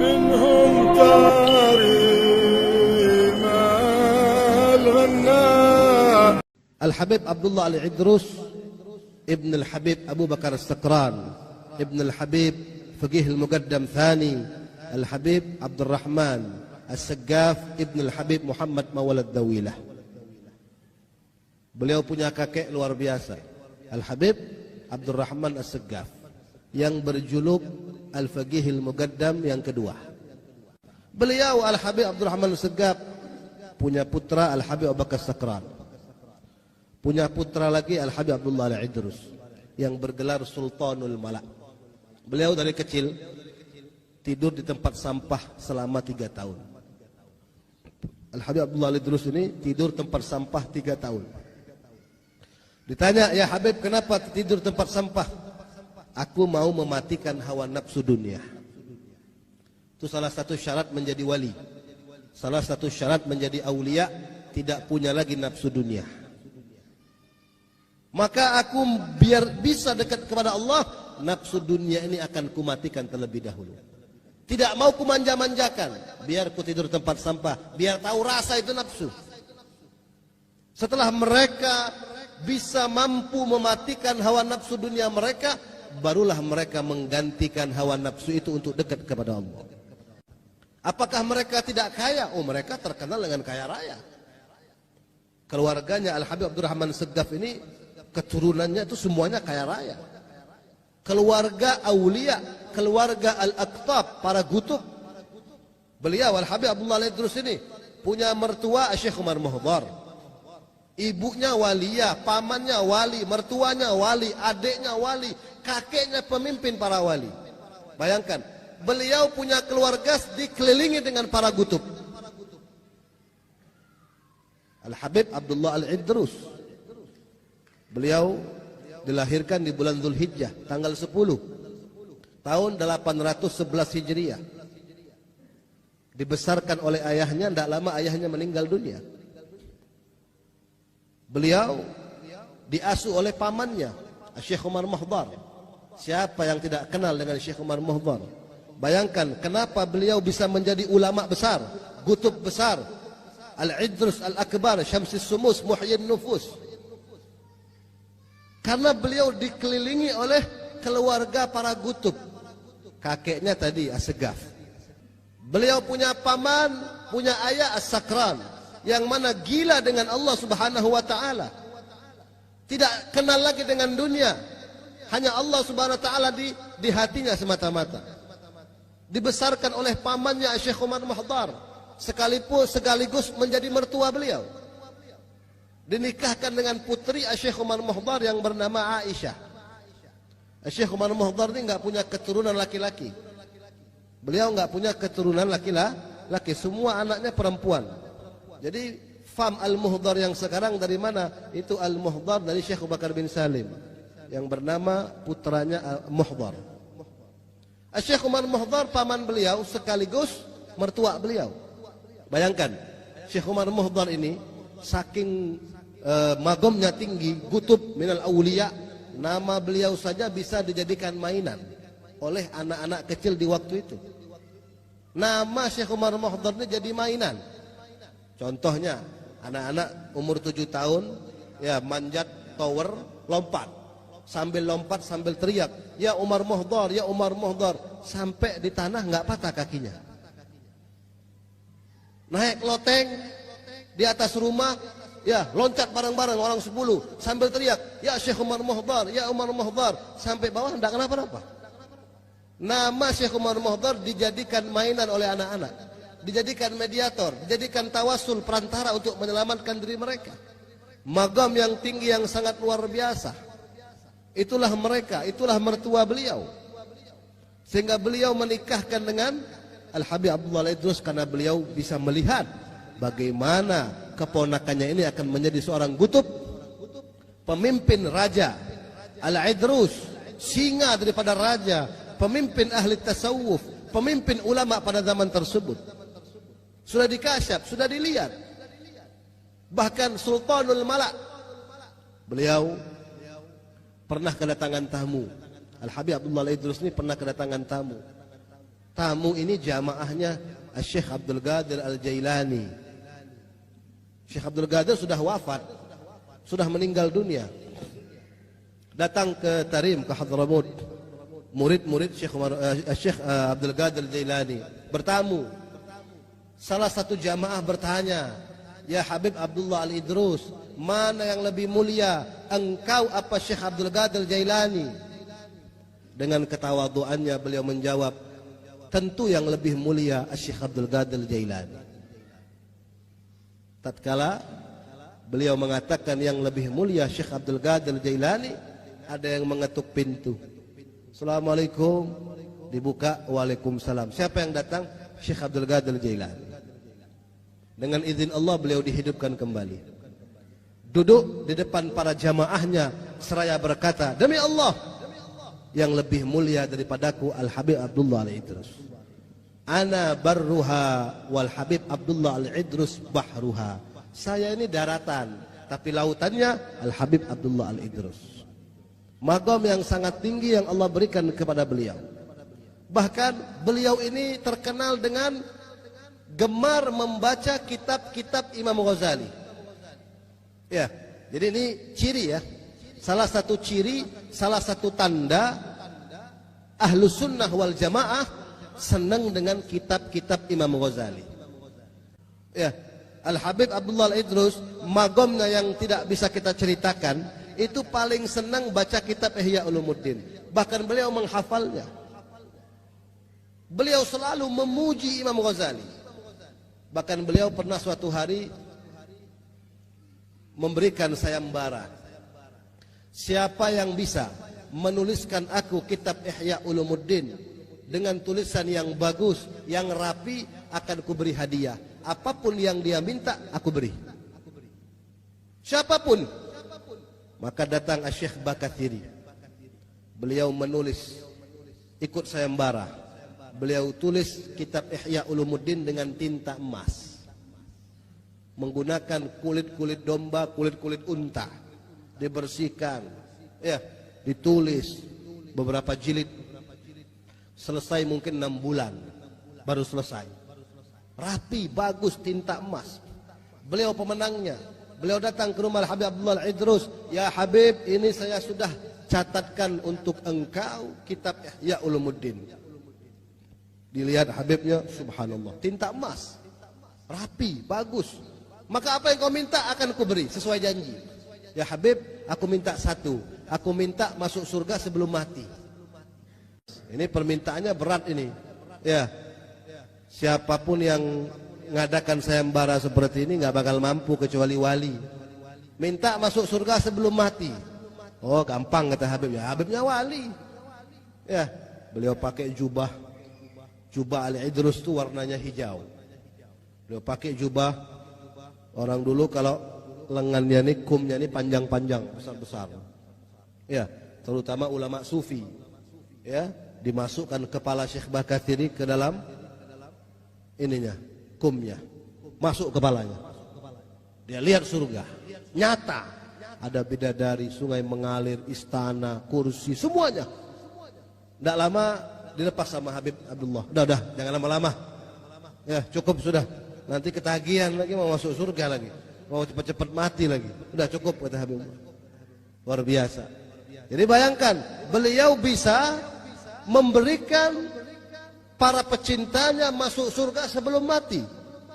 منهم تاريما الغناء. الحبيب عبد الله العدروس ابن الحبيب أبو بكر السكران ابن الحبيب فقيه المقدم ثاني الحبيب عبد الرحمن السقاف ابن الحبيب Muhammad Mawalad Dawilah. Beliau punya kakek luar biasa, Al-Habib Abdurrahman As-Saggaf, yang berjuluk Al-Faqihil Muqaddam yang kedua. Beliau Al-Habib Abdurrahman As-Saggaf punya putra Al-Habib Abu Bakar Sakran, punya putra lagi Al-Habib Abdullah Al-Idrus yang bergelar Sultanul Malak. Beliau dari kecil tidur di tempat sampah selama 3 tahun. Al-Habib Abdullah Al-Idrus ini tidur tempat sampah 3 tahun. Ditanya, ya Habib, kenapa tidur tempat sampah? Aku mau mematikan hawa nafsu dunia. Itu salah satu syarat menjadi wali. Salah satu syarat menjadi aulia, tidak punya lagi nafsu dunia. Maka aku biar bisa dekat kepada Allah, nafsu dunia ini akan kumatikan terlebih dahulu. Tidak mau kumanja-manjakan, biar ku tidur tempat sampah, biar tahu rasa itu nafsu. Setelah mereka bisa mampu mematikan hawa nafsu dunia mereka, barulah mereka menggantikan hawa nafsu itu untuk dekat kepada Allah. Apakah mereka tidak kaya? Oh, mereka terkenal dengan kaya raya. Keluarganya Al-Habib Abdurrahman Saggaf ini, keturunannya itu semuanya kaya raya. Keluarga aulia, keluarga al-aqtab, para gutub. Beliau Al-Habib Abdullah Al-Idrus ini punya mertua Syekh Umar Muhdar. Ibunya waliyah, pamannya wali, mertuanya wali, adiknya wali, kakeknya pemimpin para wali. Bayangkan, beliau punya keluarga dikelilingi dengan para gutub. Al-Habib Abdullah Al-Idrus, beliau dilahirkan di bulan Dzulhijjah tanggal 10 tahun 811 Hijriah. Dibesarkan oleh ayahnya, tidak lama ayahnya meninggal dunia. Beliau diasuh oleh pamannya Syekh Umar Muhdar. Siapa yang tidak kenal dengan Syekh Umar Muhdar? Bayangkan kenapa beliau bisa menjadi ulama besar, gutub besar, Al-Idrus Al-Akbar, Syamsis Sumus, Muhyin Nufus. Karena beliau dikelilingi oleh keluarga para gutub. Kakeknya tadi As-Saggaf. Beliau punya paman, punya ayah As-Sakran, yang mana gila dengan Allah Subhanahu wa taala. Tidak kenal lagi dengan dunia. Hanya Allah Subhanahu wa taala di hatinya semata-mata. Dibesarkan oleh pamannya Syekh Umar Muhdar, sekaligus menjadi mertua beliau. Dinikahkan dengan putri Syekh Umar Muhdar yang bernama Aisyah. Syekh Umar Muhdar ini enggak punya keturunan laki-laki. Beliau enggak punya keturunan laki-laki, semua anaknya perempuan. Jadi fam Al-Muhdar yang sekarang dari mana? Itu Al-Muhdar dari Syekh Abu Bakar bin Salim yang bernama putranya Muhdar. Syekh Umar Muhdar paman beliau sekaligus mertua beliau. Bayangkan, Syekh Umar Muhdar ini saking magomnya tinggi, gutub minal aulia, nama beliau saja bisa dijadikan mainan oleh anak-anak kecil di waktu itu. Nama Syekh Umar Muhdar ini jadi mainan. Contohnya, anak-anak umur 7 tahun, ya manjat tower, lompat sambil teriak, ya Umar Muhdar, ya Umar Muhdar, sampai di tanah nggak patah kakinya. Naik loteng di atas rumah, ya loncat bareng-bareng orang 10 sambil teriak, ya Syekh Umar Muhdar, ya Umar Muhdar, sampai bawah nggak kenapa-napa. Nama Syekh Umar Muhdar dijadikan mainan oleh anak-anak. Dijadikan mediator, dijadikan tawasul, perantara untuk menyelamatkan diri mereka. Magam yang tinggi yang sangat luar biasa. Itulah mereka, itulah mertua beliau. Sehingga beliau menikahkan dengan Al-Habib Abdullah Al-Idrus karena beliau bisa melihat bagaimana keponakannya ini akan menjadi seorang gutub, pemimpin raja. Al-Idrus, singa daripada raja, pemimpin ahli tasawuf, pemimpin ulama pada zaman tersebut. Sudah dikasyaf, sudah dilihat. Bahkan Sultanul Malak, beliau pernah kedatangan tamu. Al-Habib Abdullah Al-Idrus ini pernah kedatangan tamu. Tamu ini jamaahnya Syekh Abdul Qadir Al-Jailani. Syekh Abdul Qadir sudah wafat, sudah meninggal dunia. Datang ke Tarim, ke Hadramut, murid-murid Syekh Abdul Qadir Al-Jailani bertamu. Salah satu jamaah bertanya, "Ya Habib Abdullah Al-Idrus, mana yang lebih mulia, engkau apa Syekh Abdul Qadir Al-Jailani?" Dengan ketawaduannya beliau menjawab, "Tentu yang lebih mulia Syekh Abdul Qadir Al-Jailani." Tatkala beliau mengatakan yang lebih mulia Syekh Abdul Qadir Al-Jailani, ada yang mengetuk pintu. "Assalamualaikum." Dibuka, "Waalaikumsalam." Siapa yang datang? Syekh Abdul Qadir Al-Jailani. Dengan izin Allah beliau dihidupkan kembali. Duduk di depan para jamaahnya seraya berkata, "Demi Allah, yang lebih mulia daripadaku Al-Habib Abdullah Al-Idrus. Ana barruha wal Habib Abdullah Al-Idrus bahruha." Saya ini daratan, tapi lautannya Al-Habib Abdullah Al-Idrus. Maqam yang sangat tinggi yang Allah berikan kepada beliau. Bahkan beliau ini terkenal dengan gemar membaca kitab-kitab Imam Ghazali. Ya, jadi ini ciri ya. Salah satu ciri, salah satu tanda Ahlus Sunnah wal Jamaah senang dengan kitab-kitab Imam Ghazali. Ya, Al-Habib Abdullah Al-Idrus, magomnya yang tidak bisa kita ceritakan, itu paling senang baca kitab Ihya Ulumuddin. Bahkan beliau menghafalnya. Beliau selalu memuji Imam Ghazali. Bahkan beliau pernah suatu hari memberikan sayembara. Siapa yang bisa menuliskan aku kitab Ihya Ulumuddin dengan tulisan yang bagus, yang rapi, akan kuberi hadiah. Apapun yang dia minta, aku beri. Siapapun. Maka datang Syekh Bakathiri. Beliau menulis, ikut sayembara. Beliau tulis kitab Ihya Ulumuddin dengan tinta emas, menggunakan kulit-kulit domba, kulit-kulit unta, dibersihkan, ya, ditulis beberapa jilid. Selesai mungkin 6 bulan baru selesai. Rapi, bagus, tinta emas. Beliau pemenangnya. Beliau datang ke rumah Habib Abdullah Al-Idrus, "Ya Habib, ini saya sudah catatkan untuk engkau kitab Ihya Ulumuddin." Dilihat Habibnya, subhanallah, tinta emas, rapi, bagus. "Maka apa yang kau minta akan kuberi sesuai janji." "Ya Habib, aku minta satu, aku minta masuk surga sebelum mati." Ini permintaannya berat ini. Ya, siapapun yang ngadakan sayembara seperti ini nggak bakal mampu kecuali wali. Minta masuk surga sebelum mati. Oh, gampang kata Habib. Ya, Habibnya wali. Ya, beliau pakai jubah Al-Idrus itu warnanya hijau. Beliau pakai jubah. Orang dulu kalau lengannya ini, kumnya ini panjang-panjang, besar-besar. Ya, terutama ulama sufi. Ya, dimasukkan kepala Syekh Bakathiri ke dalam ininya, kumnya. Masuk kepalanya. Dia lihat surga. Nyata. Ada bidadari, sungai mengalir, istana, kursi, semuanya. Tidak lama dilepas sama Habib Abdullah. Udah, jangan lama-lama. Ya, cukup sudah. Nanti ketagihan lagi, mau masuk surga lagi. Mau cepat-cepat mati lagi. Udah cukup, kata Habib. Luar biasa. Jadi bayangkan, beliau bisa memberikan para pecintanya masuk surga sebelum mati.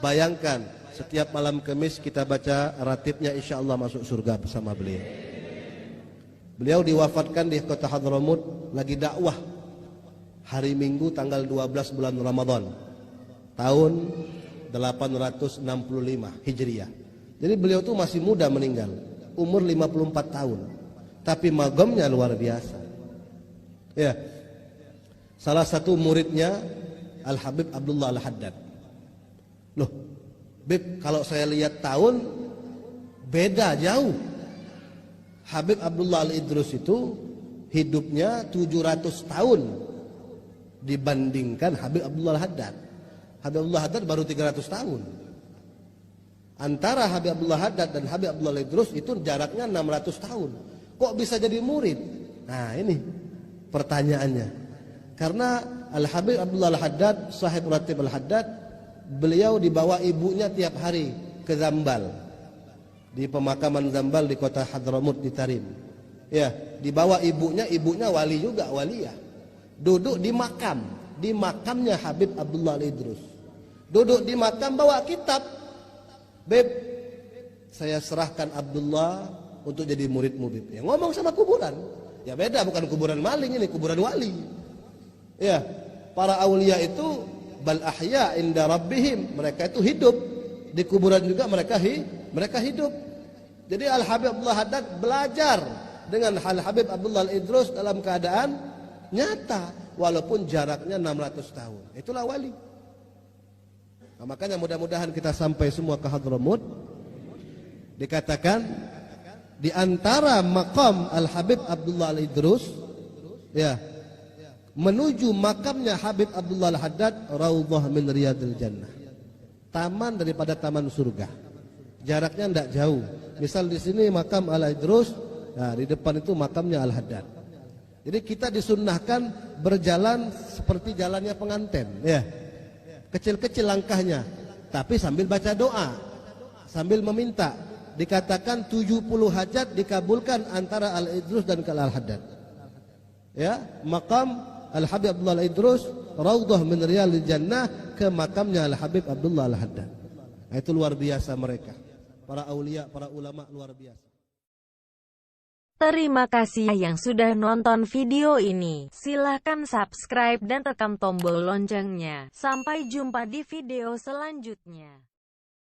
Bayangkan, setiap malam Kamis kita baca ratibnya, insya Allah masuk surga bersama beliau. Beliau diwafatkan di kota Hadramut, lagi dakwah. Hari Minggu tanggal 12 bulan Ramadan tahun 865 Hijriah. Jadi beliau tuh masih muda meninggal, umur 54 tahun. Tapi magamnya luar biasa. Ya. Salah satu muridnya Al-Habib Abdullah Al-Haddad. Loh, Bib, kalau saya lihat tahun beda jauh. Habib Abdullah Al-Idrus itu hidupnya 700 tahun dibandingkan Habib Abdullah Haddad. Habib Abdullah Haddad baru 300 tahun. Antara Habib Abdullah Haddad dan Habib Abdullah Idrus itu jaraknya 600 tahun. Kok bisa jadi murid? Nah, ini pertanyaannya. Karena Al-Habib Abdullah Al-Haddad, sahib Ratib Al-Haddad, beliau dibawa ibunya tiap hari ke Zambal, di pemakaman Zambal di kota Hadramut di Tarim. Ya, dibawa ibunya wali juga, waliyah. Duduk di makamnya Habib Abdullah Al-Idrus. Duduk di makam bawa kitab. Beb, saya serahkan Abdullah untuk jadi muridmu, Beb. Ya, ngomong sama kuburan. Ya beda, bukan kuburan maling, ini kuburan wali. Ya, para aulia itu bal ahya inda rabbihim, mereka itu hidup. Di kuburan juga mereka hidup. Jadi Al-Habib Abdullah Haddad belajar dengan Al-Habib Abdullah Al-Idrus dalam keadaan nyata, walaupun jaraknya 600 tahun. Itulah wali. Nah, makanya mudah-mudahan kita sampai semua ke Hadramut. Dikatakan di antara makam Al-Habib Abdullah Al-Idrus, ya, menuju makamnya Habib Abdullah Al-Haddad, Raudhah min Riyadil Jannah. Taman daripada taman surga. Jaraknya tidak jauh. Misal di sini makam Al-Idrus, nah di depan itu makamnya Al-Haddad. Jadi kita disunnahkan berjalan seperti jalannya pengantin, ya. Kecil-kecil langkahnya, tapi sambil baca doa, sambil meminta. Dikatakan 70 hajat dikabulkan antara Al-Idrus dan Al-Haddad. Ya, makam Al-Habib Abdullah Al-Idrus, Raudhah min Riyadil Jannah, ke makamnya Al-Habib Abdullah Al-Haddad. Nah, itu luar biasa mereka. Para aulia, para ulama luar biasa. Terima kasih yang sudah nonton video ini. Silahkan subscribe dan tekan tombol loncengnya. Sampai jumpa di video selanjutnya.